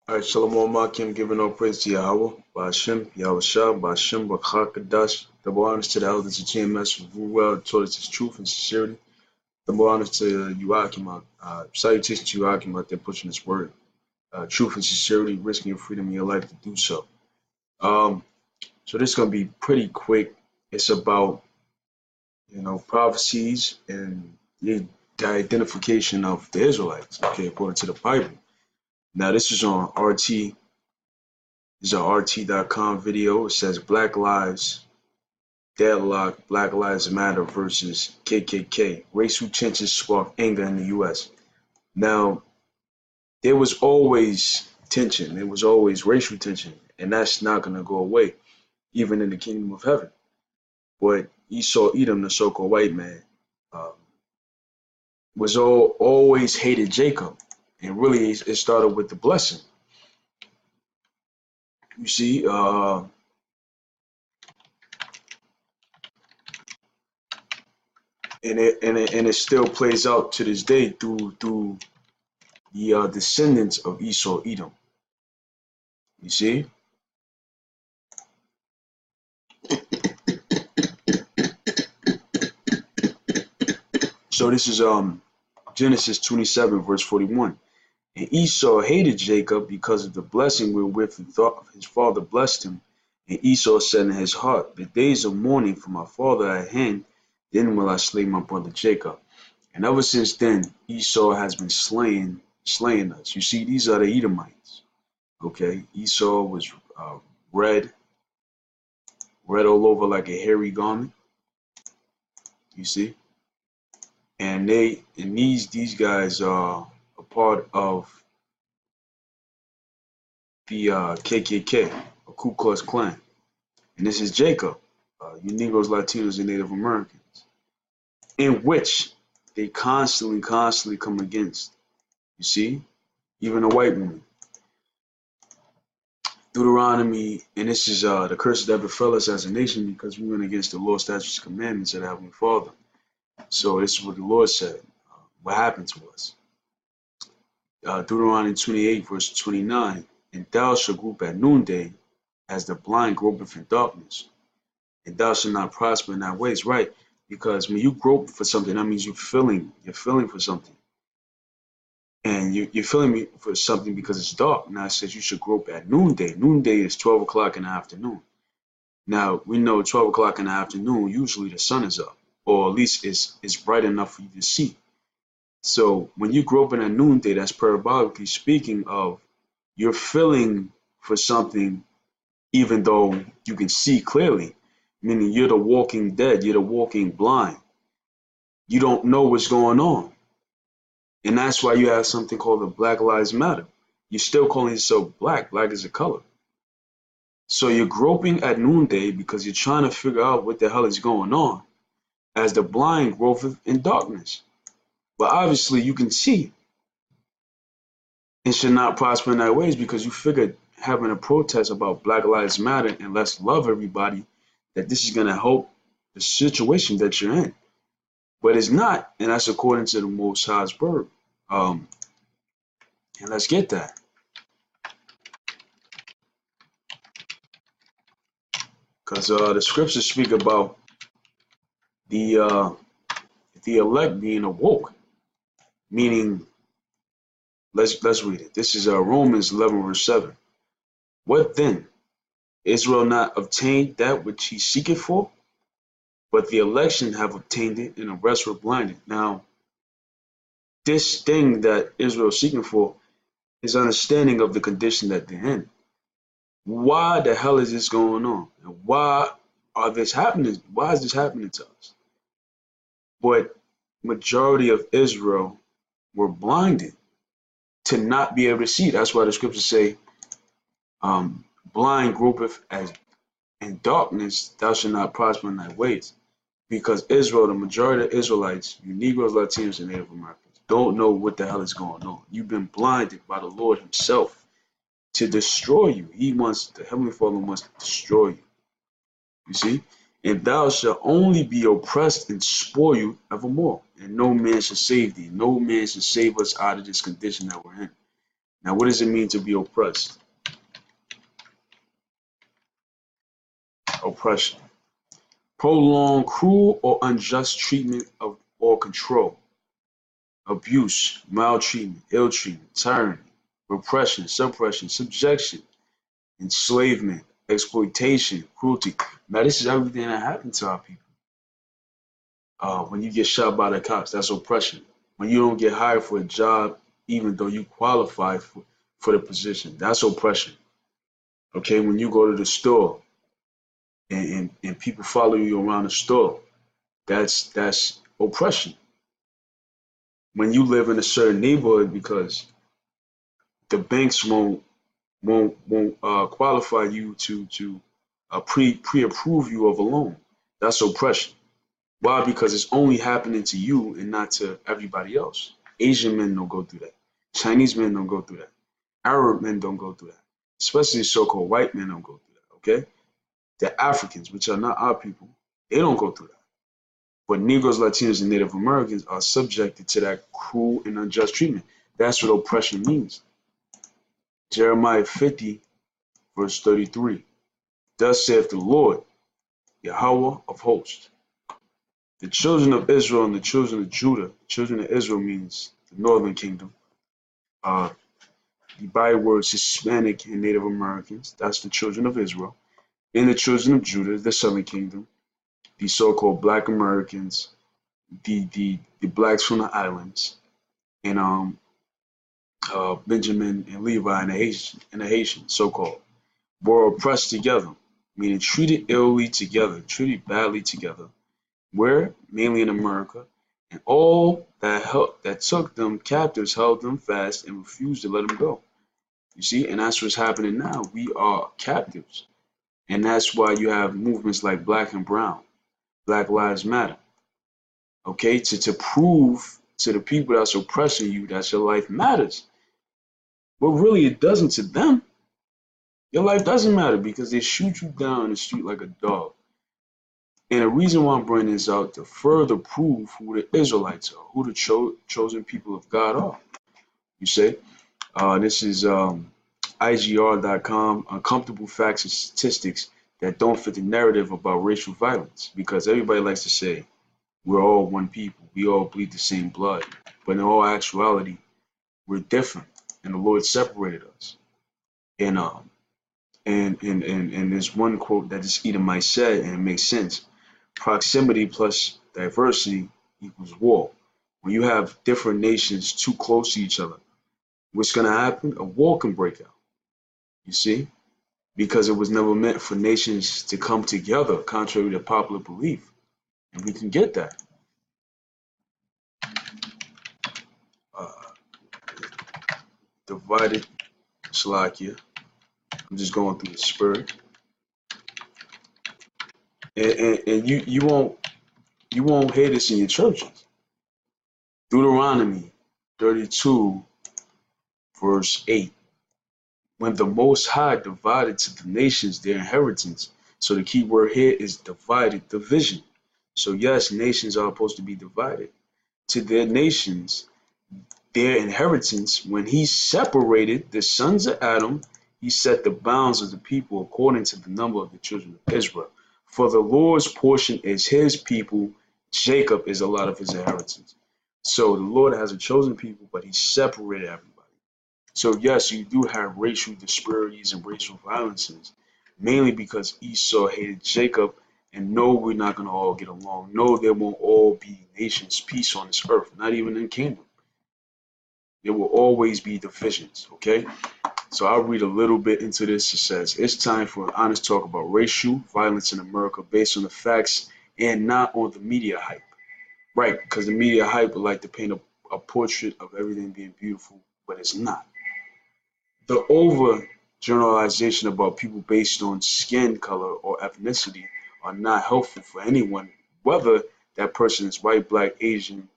All right, Shalom Alaikum, giving all praise to Yahweh, Ba'ashem, Yahweh Shah, Ba'ashem, Ba'chakadash. Double honors to the elders of GMS who well taught us his truth and sincerity. Double honors to you, Akim, salutations to you, Akim, out there pushing this word. Truth and sincerity, risking your freedom and your life to do so. So this is going to be pretty quick. It's about, prophecies and the identification of the Israelites, okay, according to the Bible. Now, this is on RT. This is a RT.com video. It says Black Lives Deadlock, Black Lives Matter versus KKK. Racial tensions spark anger in the U.S. Now, there was always tension. There was always racial tension, and that's not going to go away, even in the kingdom of heaven. But Esau Edom, the so-called white man, was always hated Jacob, and really it started with the blessing. You see, and it still plays out to this day through the descendants of Esau Edom. You see, so this is Genesis 27 verse 41. And Esau hated Jacob because of the blessing wherewith his father blessed him. And Esau said in his heart, the days of mourning for my father are at hand, then will I slay my brother Jacob. And ever since then, Esau has been slaying us. You see, these are the Edomites. Okay, Esau was red all over like a hairy garment. You see, and these guys are a part of the KKK, a Ku Klux Klan, and this is Jacob, you Negroes, Latinos, and Native Americans, in which they constantly come against. You see, even a white woman. Deuteronomy, and this is the curses that befell us as a nation because we went against the law, statutes, and commandments of the Heavenly Father. So this is what the Lord said, what happened to us. Deuteronomy 28 verse 29, and thou shalt grope at noonday as the blind gropeth in darkness, and thou shalt not prosper in thy ways. Right, because when you grope for something, that means you're feeling for something. And you're feeling for something because it's dark. Now it says you should grope at noonday. Noonday is 12 o'clock in the afternoon. Now we know 12 o'clock in the afternoon, usually the sun is up, or at least it's bright enough for you to see. So when you groping at noonday, that's parabolically speaking of you're feeling for something even though you can see clearly, meaning you're the walking dead, you're the walking blind. You don't know what's going on. And that's why you have something called the Black Lives Matter. You're still calling yourself black. Black is a color. So you're groping at noonday because you're trying to figure out what the hell is going on as the blind gropeth in darkness. But obviously you can see and should not prosper in thy ways because you figured having a protest about Black Lives Matter and let's love everybody, that this is going to help the situation that you're in. But it's not, and that's according to the Most High's word. And let's get that. Because the scriptures speak about the elect being awoke, meaning, let's read it. This is Romans 11 verse 7. What then? Israel not obtained that which he seeketh for? But the election have obtained it, and the rest were blinded. Now, this thing that Israel is seeking for is understanding of the condition that they're in. Why the hell is this going on? And why are this happening? Why is this happening to us? But majority of Israel were blinded to not be able to see. That's why the scriptures say, blind gropeth as in darkness, thou shalt not prosper in thy ways. Because Israel, the majority of Israelites, you Negroes, Latinos, and Native Americans, don't know what the hell is going on. You've been blinded by the Lord himself to destroy you. The Heavenly Father wants to destroy you. You see? And thou shalt only be oppressed and spoil you evermore. And no man shall save thee. No man shall save us out of this condition that we're in. Now, what does it mean to be oppressed? Oppression. Prolonged, cruel, or unjust treatment of or control, abuse, maltreatment, ill treatment, tyranny, repression, suppression, subjection, enslavement, exploitation, cruelty. Now, this is everything that happened to our people. When you get shot by the cops, that's oppression. When you don't get hired for a job, even though you qualify for the position, that's oppression. Okay, when you go to the store and people follow you around the store, that's oppression. When you live in a certain neighborhood because the banks won't qualify you to pre-approve you of a loan, that's oppression. Why? Because it's only happening to you and not to everybody else. Asian men don't go through that. Chinese men don't go through that. Arab men don't go through that. Especially so-called white men don't go through that. Okay? The Africans, which are not our people, they don't go through that. But Negroes, Latinos, and Native Americans are subjected to that cruel and unjust treatment. That's what oppression means. Jeremiah 50, verse 33. Thus saith the Lord, Yahweh of hosts. The children of Israel and the children of Judah, children of Israel means the northern kingdom. The bywords Hispanic and Native Americans, that's the children of Israel. And the children of Judah, the southern kingdom, the so-called black Americans, the blacks from the islands, and Benjamin and Levi and the Haitians, so-called, were oppressed together, meaning treated illy together, treated badly together, where mainly in America, and all that took them captives held them fast and refused to let them go. You see, and that's what's happening now. We are captives, and that's why you have movements like Black and Brown, Black Lives Matter. Okay, to prove to the people that's oppressing you that your life matters. But really, it doesn't to them. Your life doesn't matter because they shoot you down in the street like a dog. And the reason why I'm bringing this out to further prove who the Israelites are, who the chosen people of God are. You say, this is IGR.com, uncomfortable facts and statistics that don't fit the narrative about racial violence. Because everybody likes to say, we're all one people, we all bleed the same blood. But in all actuality, we're different, and the Lord separated us. And there's one quote that this Edomite said, and it makes sense. Proximity plus diversity equals war. When you have different nations too close to each other, what's going to happen? A war can break out. You see? Because it was never meant for nations to come together, contrary to popular belief. And we can get that. Divided Slovakia. I'm just going through the spirit. And you won't hear this in your churches. Deuteronomy 32, verse 8. When the Most High divided to the nations their inheritance. So the key word here is divided, division. So yes, nations are supposed to be divided. To their nations, their inheritance, when he separated the sons of Adam, he set the bounds of the people according to the number of the children of Israel. For the Lord's portion is his people, Jacob is a lot of his inheritance. So the Lord has a chosen people, but he separated everybody. So yes, you do have racial disparities and racial violences, mainly because Esau hated Jacob, and no, we're not going to all get along. No, there won't all be nations, peace on this earth, not even in the kingdom. There will always be divisions, okay? So I'll read a little bit into this. It says, it's time for an honest talk about racial violence in America based on the facts and not on the media hype. Right, because the media hype would like to paint a portrait of everything being beautiful, but it's not. The overgeneralization about people based on skin color or ethnicity are not helpful for anyone, whether that person is white, black, Asian,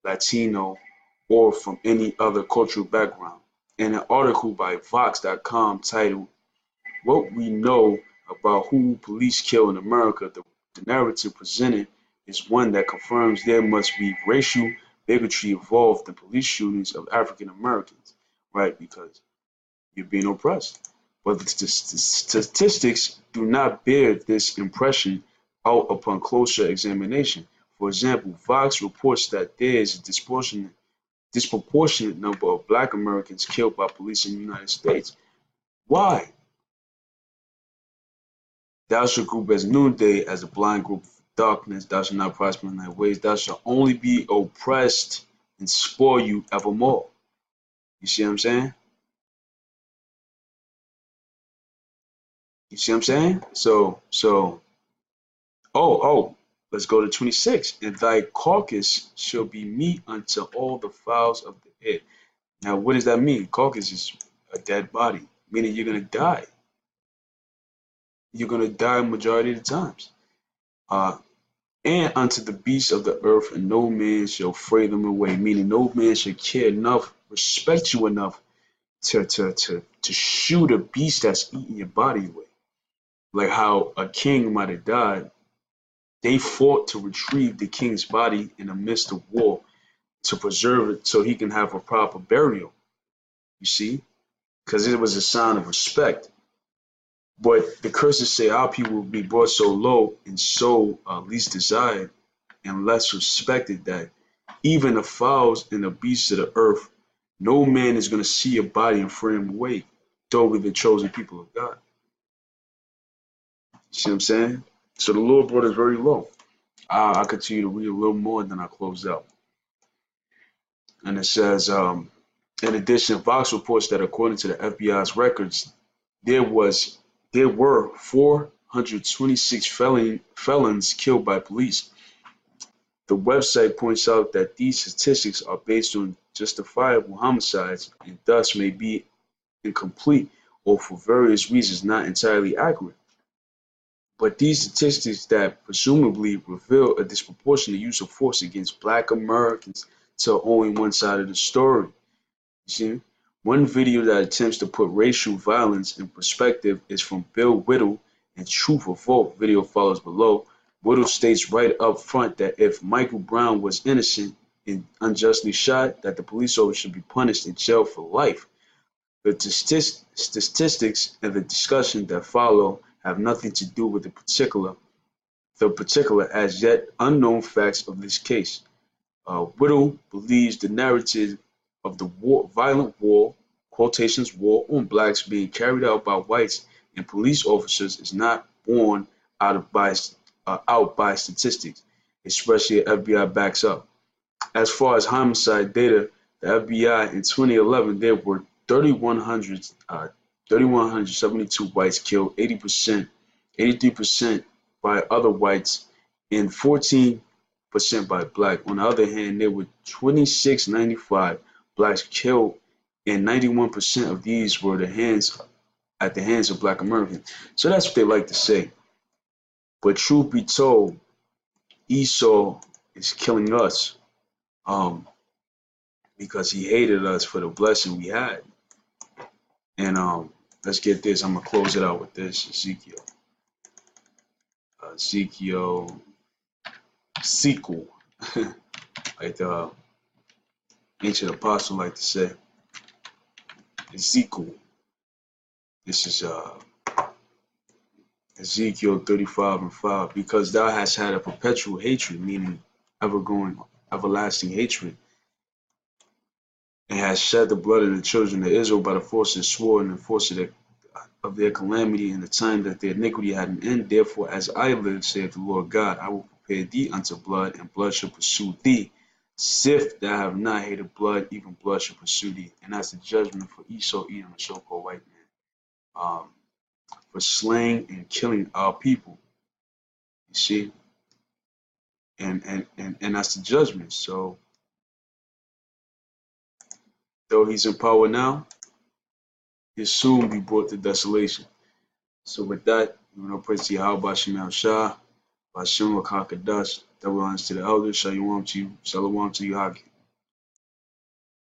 Latino, or from any other cultural background. In an article by Vox.com titled, What We Know About Who Police Kill in America, the narrative presented is one that confirms there must be racial bigotry involved in police shootings of African Americans, right? Because you're being oppressed. But the statistics do not bear this impression out upon closer examination. For example, Vox reports that there is a disproportionate number of black Americans killed by police in the United States. Why? Thou shalt group as noonday, as a blind group of darkness, thou shalt not prosper in thy ways, thou shalt only be oppressed and spoil you evermore. You see what I'm saying? You see what I'm saying? Let's go to 26. And thy carcass shall be meat unto all the fowls of the air. Now, what does that mean? Carcass is a dead body, meaning you're going to die. You're going to die majority of the times. And unto the beasts of the earth, and no man shall fray them away, meaning no man shall care enough, respect you enough to shoot a beast that's eating your body away. Like how a king might have died, they fought to retrieve the king's body in the midst of war to preserve it so he can have a proper burial. You see? Because it was a sign of respect. But the curses say our people will be brought so low and so least desired and less respected that even the fowls and the beasts of the earth, no man is going to see a body and fray him away, though we're the chosen people of God. See what I'm saying? So the Lord brought us very low. I'll continue to read a little more, and then I'll close out. And it says, in addition, Vox reports that according to the FBI's records, there were 426 felons killed by police. The website points out that these statistics are based on justifiable homicides and thus may be incomplete or for various reasons not entirely accurate. But these statistics that presumably reveal a disproportionate use of force against black Americans tell only one side of the story. You see, one video that attempts to put racial violence in perspective is from Bill Whittle, and Truth or Vote video follows below. Whittle states right up front that if Michael Brown was innocent and unjustly shot, that the police officer should be punished in jail for life. The statistics and the discussion that follow have nothing to do with the particular as yet unknown facts of this case. Whittle believes the narrative of the violent war, quotations war on blacks being carried out by whites and police officers is not borne out by statistics, especially FBI backs up. As far as homicide data, the FBI in 2011 there were 3,172 whites killed, 83% by other whites, and 14% by black. On the other hand, there were 2,695 blacks killed, and 91% of these were at the hands of black Americans. So that's what they like to say. But truth be told, Esau is killing us because he hated us for the blessing we had. And let's get this. I'm gonna close it out with this. Ezekiel, like the ancient apostle like to say. Ezekiel. This is Ezekiel 35:5. Because thou hast had a perpetual hatred, meaning everlasting hatred, and hast shed the blood of the children of Israel by the force of sword and the force of their calamity in the time that their iniquity had an end. Therefore, as I live, saith the Lord God, I will prepare thee unto blood, and blood shall pursue thee. Sith thou have not hated blood, even blood shall pursue thee. And that's the judgment for Esau, Edom, the so-called white man, for slaying and killing our people. You see, and that's the judgment. So, though he's in power now, he'll soon be brought to desolation. So with that, we want to praise to Yahweh Shemel Shah, Bashem Wakakadash, double honors to the elders, Shalom to you, Shalom to you, Haki.